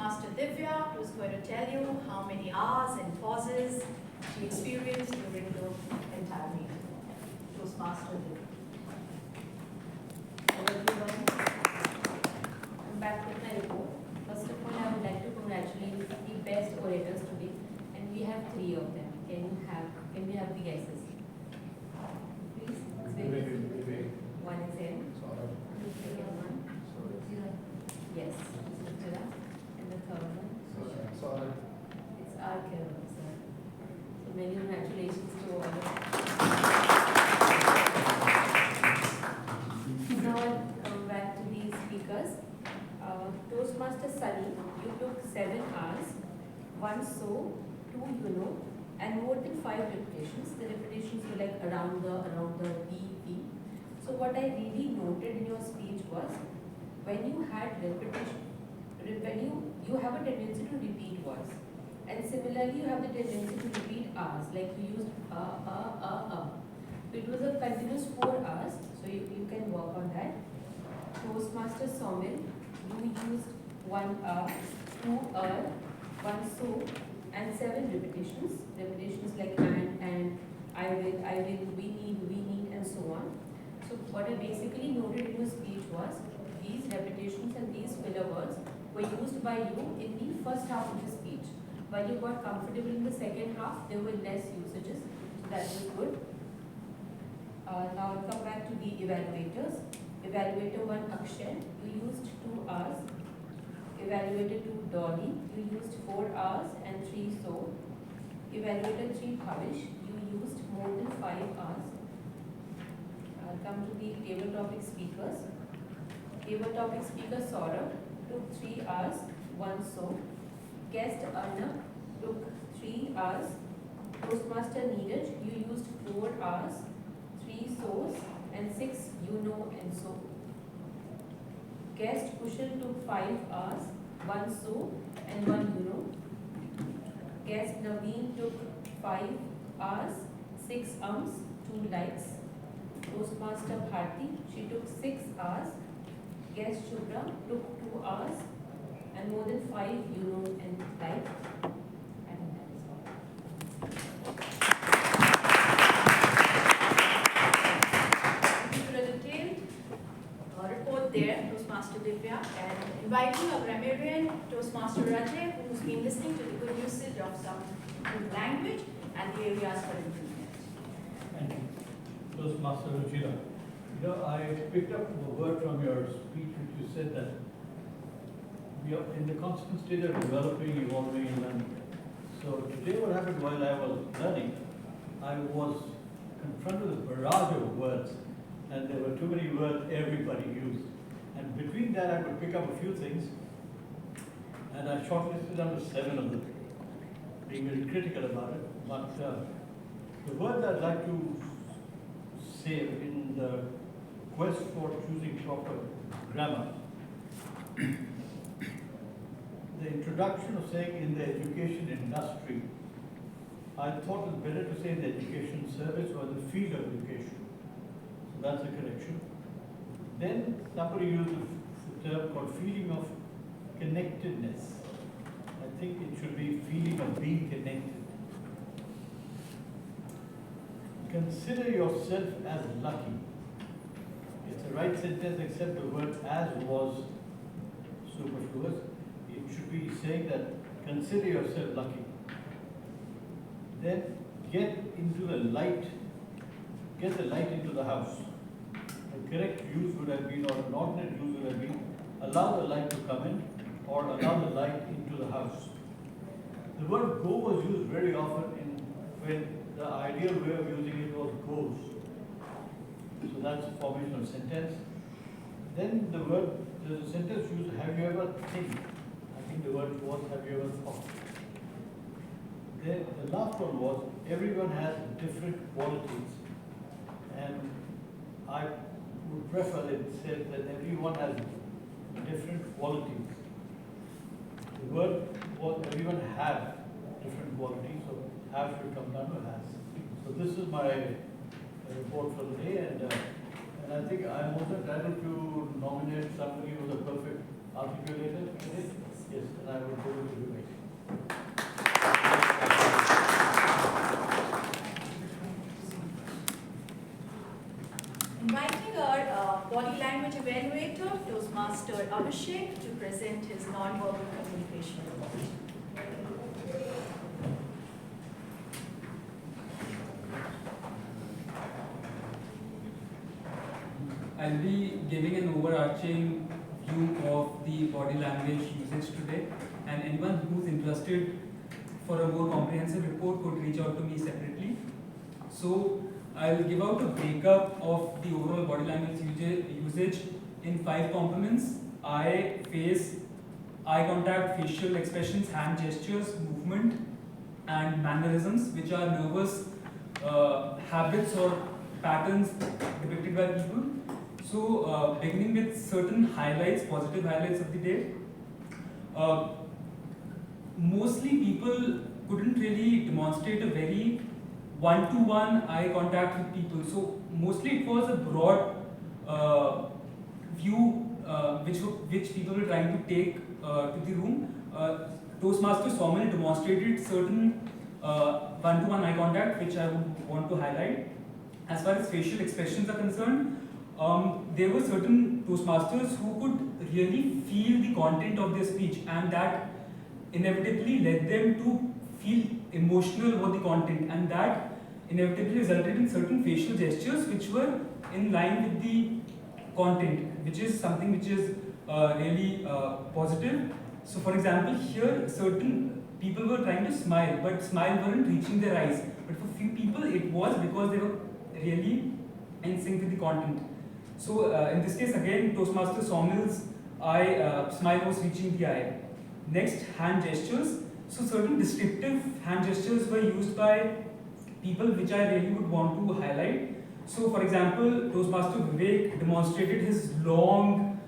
Toastmaster Divya, who's going to tell you how many hours and pauses she experienced during the entire meeting. Toastmaster Divya. Hello everyone. I'm back with my report. First of all, I would like to congratulate the best orators today, and we have 3 of them. Can we have the guesses? Please. One is in. The second one. Yes. Suchira. And the third one. It's our Kerala, sir. So many congratulations to all of you. Now, come back to the speakers. Toastmaster Sunny, you took 7 hours, 1 so, 2 you know, and more than 5 repetitions. The repetitions were like around the B. So what I really noted in your speech was when you had repetition, when you have a tendency to repeat words, and similarly you have the tendency to repeat R's, like you used So it was a continuous 4 hours, so you can work on that. Toastmaster Somil, you used 1 R, 2 1 so, and 7 repetitions. Repetitions like and, I will, we need, and so on. So what I basically noted in your speech was these repetitions and these filler words were used by you in the first half of the speech. While you got comfortable in the second half, there were less usages, so that was good. Now I'll come back to the evaluators. Evaluator 1 Akshay, you used 2 hours. Evaluator 2 Dolly, you used 4 hours and 3 so. Evaluator 3 Bhavish, you used more than 5 hours. I'll come to the table topic speakers. Table topic speaker Saurabh took 3 hours, 1 so. Guest Arnab took 3 hours. Toastmaster Neeraj, you used 4 hours, 3 so's, and 6 you know and so. Guest Kushal took 5 hours, 1 so and 1 you know. Guest Naveen took 5 hours, 6 ums, 2 likes. Toastmaster Bharti, she took 6 hours. Guest Shubhra took 2 hours and more than 5 you know and like. And that is all. Detailed report there, Toastmaster Divya, and inviting a grammarian, Toastmaster Rajay, who's been listening to the good usage of some good language and the areas for improvement. Thank you. Toastmaster Ruchira. I picked up a word from your speech which you said that we are in the constant state of developing, evolving, and learning. So today what happened while I was learning, I was confronted with a barrage of words, and there were too many words everybody used. And between that I could pick up a few things, and I shortlisted down to 7 of them, being very critical about it. But the words I'd like to say in the quest for choosing proper grammar, the introduction of saying in the education industry, I thought it was better to say in the education service or the field of education. So that's a correction. Then somebody used a term called feeling of connectedness. I think it should be feeling of being connected. Consider yourself as lucky. It's the right sentence except the word as was superfluous. It should be saying that consider yourself lucky. Then get into the light, get the light into the house. The correct use would have been, or an alternate use would have been, allow the light to come in or allow the light into the house. The word go was used very often when the ideal way of using it was goes. So that's a formation of sentence. Then there's a sentence used, have you ever think? I think the word was, have you ever thought? Then the last one was, everyone has different qualities. And I would prefer that it said that everyone has different qualities. The word was, everyone have different qualities, so have should come down to has. So this is my report for the day, and I think I'm also entitled to nominate somebody who's a perfect articulator. Yes, and I would Toastmaster Abhishek to present his non-verbal communication report. I'll be giving an overarching view of the body language usage today, and anyone who's interested for a more comprehensive report could reach out to me separately. So I'll give out a breakup of the overall body language usage in 5 components: eye, face, eye contact, facial expressions, hand gestures, movement, and mannerisms, which are nervous habits or patterns depicted by people. So, beginning with certain highlights, positive highlights of the day. Mostly people couldn't really demonstrate a very one-to-one eye contact with people. So, mostly it was a broad view which people were trying to take to the room. Toastmaster Somil demonstrated certain one-to-one eye contact, which I would want to highlight. As far as facial expressions are concerned, there were certain Toastmasters who could really feel the content of their speech, and that inevitably led them to feel emotional about the content, and that inevitably resulted in certain facial gestures which were in line with the content, which is something which is really positive. So for example, here certain people were trying to smile, but smile weren't reaching their eyes. But for few people it was, because they were really in sync with the content. So in this case again, Toastmaster Somil's eye smile was reaching the eye. Next, hand gestures. So certain descriptive hand gestures were used by people which I really would want to highlight. So for example, Toastmaster Vivek demonstrated his long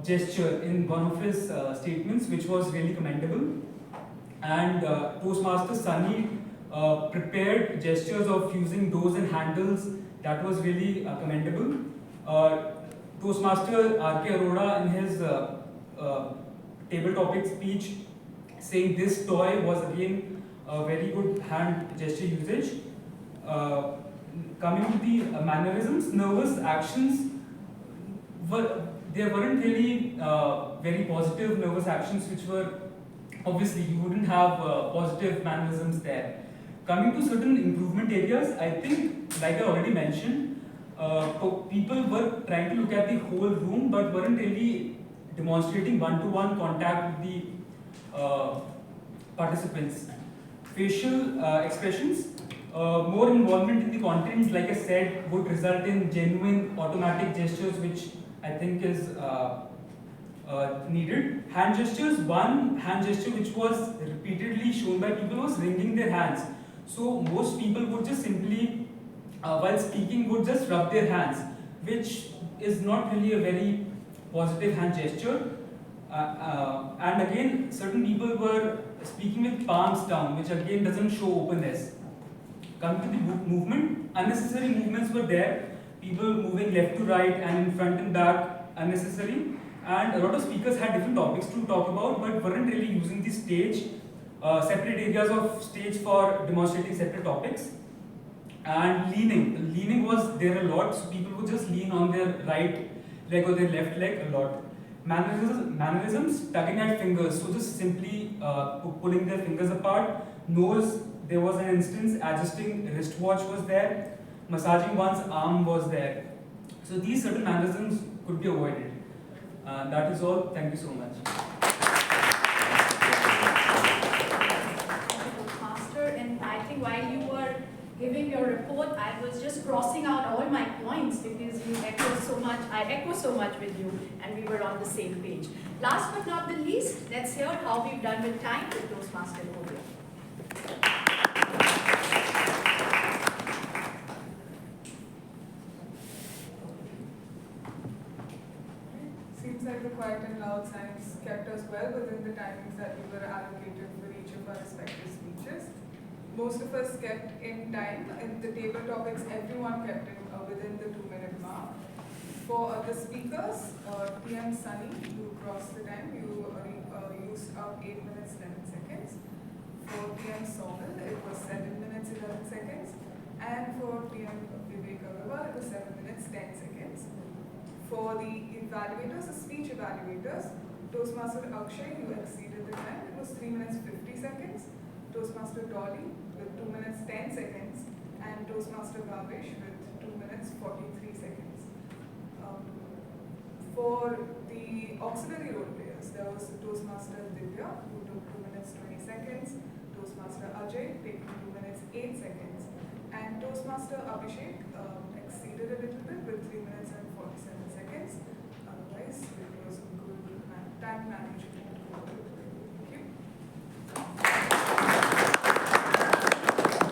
gesture in one of his statements, which was really commendable. And Toastmaster Sunny prepared gestures of using doors and handles. That was really commendable. Toastmaster R.K. Arora, in his table topic speech, saying this toy, was again a very good hand gesture usage. Coming to the mannerisms, nervous actions, there weren't really very positive nervous actions, which were, obviously you wouldn't have positive mannerisms there. Coming to certain improvement areas, I think, like I already mentioned, people were trying to look at the whole room but weren't really demonstrating one-to-one contact with the participants. Facial expressions, more involvement in the content, like I said, would result in genuine automatic gestures, which I think is needed. Hand gestures, one hand gesture which was repeatedly shown by people was wringing their hands. So most people would just simply, while speaking, would just rub their hands, which is not really a very positive hand gesture. And again, certain people were speaking with palms down, which again doesn't show openness. Coming to the movement, unnecessary movements were there. People moving left to right and in front and back, unnecessary. And a lot of speakers had different topics to talk about, but weren't really using the stage, separate areas of stage for demonstrating separate topics. And leaning was there a lot, so people would just lean on their right leg or their left leg a lot. Mannerisms, tugging at fingers, so just simply pulling their fingers apart. Nose, there was an instance, adjusting wristwatch was there, massaging one's arm was there. So these certain mannerisms could be avoided. That is all. Thank you so much. Master, and I think while you were giving your report, I was just crossing out all my points because you echo so much, I echo so much with you, and we were on the same page. Last but not the least, let's hear how we've done with time with Toastmaster Korea. Seems like the quiet and loud signs kept us well within the timings that we were allocated for each of our respective speeches. Most of us kept in time. In the table topics, everyone kept it within the 2-minute mark. For the speakers, PM Sunny, you crossed the time. You used up 8 minutes 11 seconds. For PM Somil, it was 7 minutes 11 seconds. And for PM Vivek Agarwal, it was 7 minutes 10 seconds. For the evaluators, the speech evaluators. Toastmaster Akshay, you exceeded the time. It was 3 minutes 50 seconds. Toastmaster Dolly with 2 minutes 10 seconds. And Toastmaster Gavish with 2 minutes 43 seconds. For the auxiliary role players, there was Toastmaster Divya, who took 2 minutes 20 seconds. Toastmaster Ajay taking 2 minutes 8 seconds. And Toastmaster Abhishek exceeded a little bit with 3 minutes and 47 seconds. Otherwise, it was a good time management.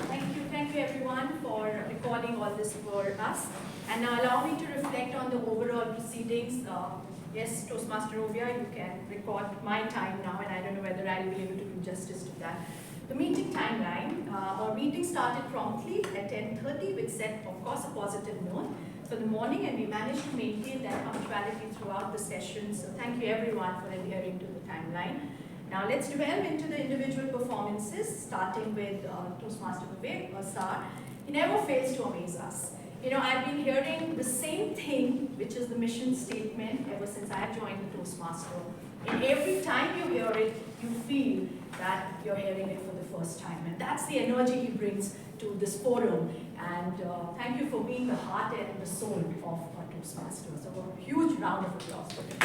Thank you. Thank you everyone for recording all this for us. And now allow me to reflect on the overall proceedings. Yes, Toastmaster Ovia, you can record my time now, and I don't know whether I'll be able to do justice to that. The meeting timeline, our meeting started promptly at 10:30, which set, of course, a positive note for the morning, and we managed to maintain that punctuality throughout the session. So thank you everyone for adhering to the timeline. Now let's delve into the individual performances, starting with Toastmaster Vivek or Sar. He never fails to amaze us. You know, I've been hearing the same thing, which is the mission statement, ever since I joined the Toastmaster. And every time you hear it, you feel that you're hearing it for the first time. And that's the energy he brings to this forum. And thank you for being the heart and the soul of our Toastmasters. So a huge round of applause for him.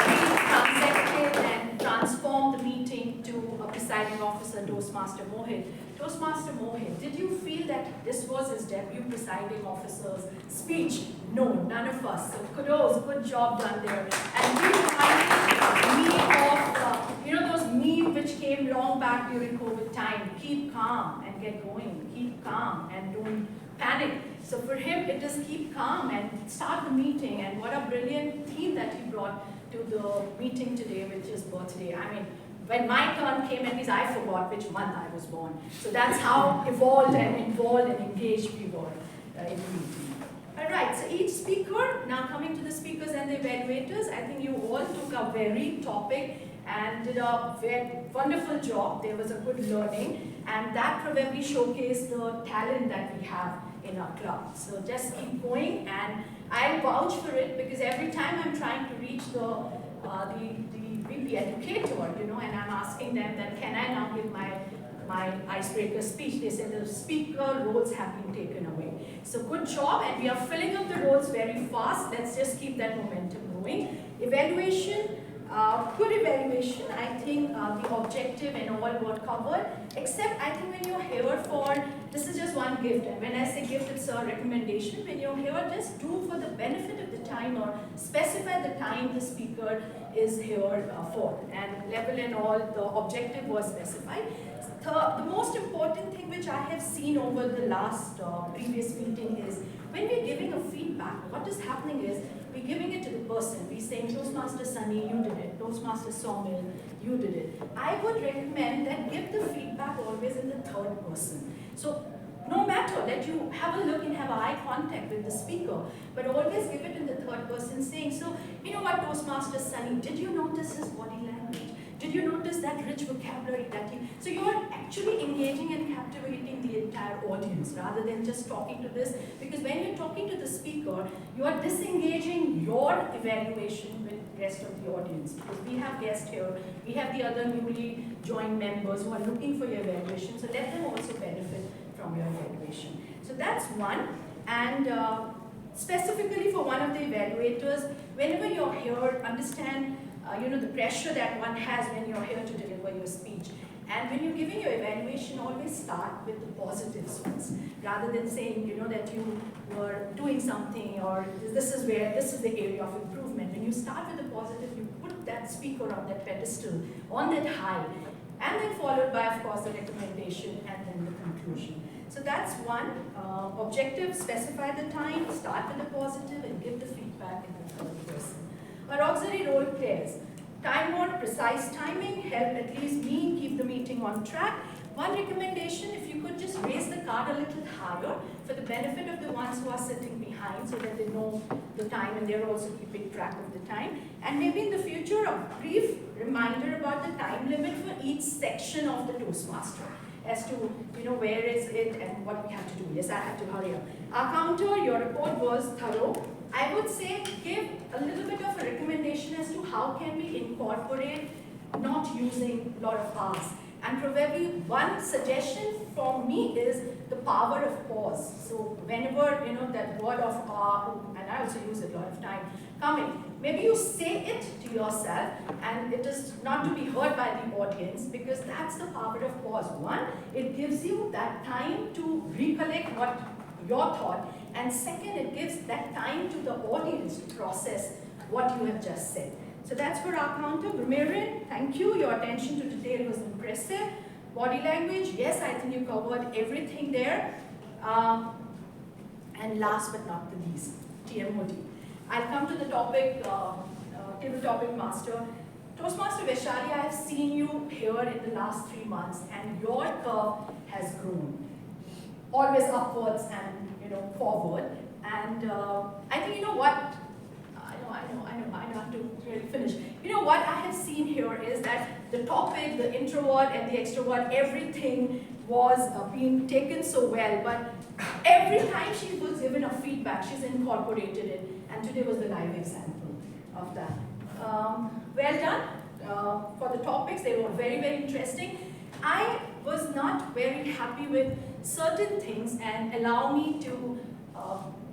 We transacted and transformed the meeting to a presiding officer, Toastmaster Mohit. Toastmaster Mohit, did you feel that this was his debut presiding officer's speech? No, none of us. So kudos, good job done there. And he reminded me of, those memes which came long back during COVID time. Keep calm and get going. Keep calm and don't panic. So for him, it is keep calm and start the meeting. And what a brilliant theme that he brought to the meeting today, which is birthday. I mean, when my turn came, at least I forgot which month I was born. So that's how evolved and involved and engaged we were in the meeting. All right, so each speaker, now coming to the speakers and the evaluators, I think you all took a varied topic and did a very wonderful job. There was a good learning, and that probably showcased the talent that we have in our club. So just keep going, and I'll vouch for it, because every time I'm trying to reach the VP educator, and I'm asking them that can I now give my icebreaker speech, they said the speaker roles have been taken away. So good job, and we are filling up the roles very fast. Let's just keep that momentum going. Evaluation, good evaluation. I think the objective and all were covered, except I think when you're here for, this is just one gift, and when I say gift, it's a recommendation. When you're here, just do for the benefit of the time, or specify the time the speaker is here for, and level and all, the objective was specified. The most important thing which I have seen over the last previous meeting is when we're giving a feedback, what is happening is we're giving it to the person. We're saying, Toastmaster Sunny, you did it. Toastmaster Saumil, you did it. I would recommend that give the feedback always in the third person. So no matter that you have a look and have eye contact with the speaker, but always give it in the third person, saying, so, you know what, Toastmaster Sunny, did you notice his body language? Did you notice that rich vocabulary that he... So you are actually engaging and captivating the entire audience rather than just talking to this. Because when you're talking to the speaker, you are disengaging your evaluation with the rest of the audience. Because we have guests here, we have the other newly joined members who are looking for your evaluation. So let them also benefit from your evaluation. So that's one. And specifically for one of the evaluators, whenever you're here, understand the pressure that one has when you're here to deliver your speech. And when you're giving your evaluation, always start with the positives first, rather than saying, that you were doing something, or this is the area of improvement. When you start with the positive, you put that speaker on that pedestal, on that high, and then followed by, of course, the recommendation and then the conclusion. So that's one. Objective, specify the time, start with the positive, and give the feedback in the third person. Our auxiliary role players. Time-bound, precise timing, help at least me keep the meeting on track. One recommendation, if you could just raise the card a little higher for the benefit of the ones who are sitting behind, so that they know the time and they're also keeping track of the time. And maybe in the future, a brief reminder about the time limit for each section of the Toastmaster, as to where is it and what we have to do. Yes, I have to hurry up. Our counter, your report was thorough. I would say give a little bit of a recommendation as to how can we incorporate not using a lot of R's. And probably one suggestion from me is the power of pause. So whenever, that word of and I also use it a lot of time, coming, maybe you say it to yourself and it is not to be heard by the audience, because that's the power of pause. One, it gives you that time to recollect what your thought, and second, it gives that time to the audience to process what you have just said. So that's for our counter. Grammarian, thank you. Your attention to detail was impressive. Body language, yes, I think you covered everything there. And last but not the least, TMOD. I'll come to the topic, table topic master. Toastmaster Vaishali, I have seen you here in the last 3 months, and your curve has grown. Always upwards and forward. And I think what? I have to really finish. What I have seen here is that the topic, the introvert and the extrovert, everything was being taken so well, but every time she was given a feedback, she's incorporated it, and today was the live example of that. Well done for the topics. They were very, very interesting. I was not very happy with certain things, and allow me to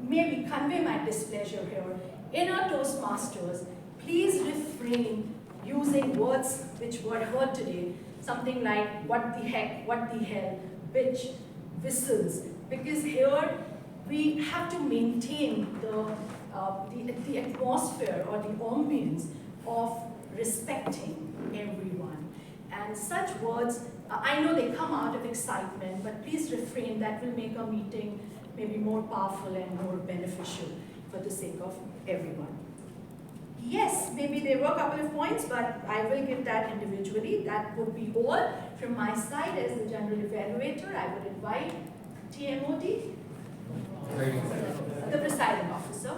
maybe convey my displeasure here. In our Toastmasters, please refrain using words which were heard today, something like what the heck, what the hell, bitch, whistles, because here we have to maintain the atmosphere or the ambience of respecting everyone. And such words, I know they come out of excitement, but please refrain. That will make a meeting maybe more powerful and more beneficial for the sake of everyone. Yes, maybe there were a couple of points, but I will give that individually. That would be all from my side as the general evaluator. I would invite TMOD, the presiding officer,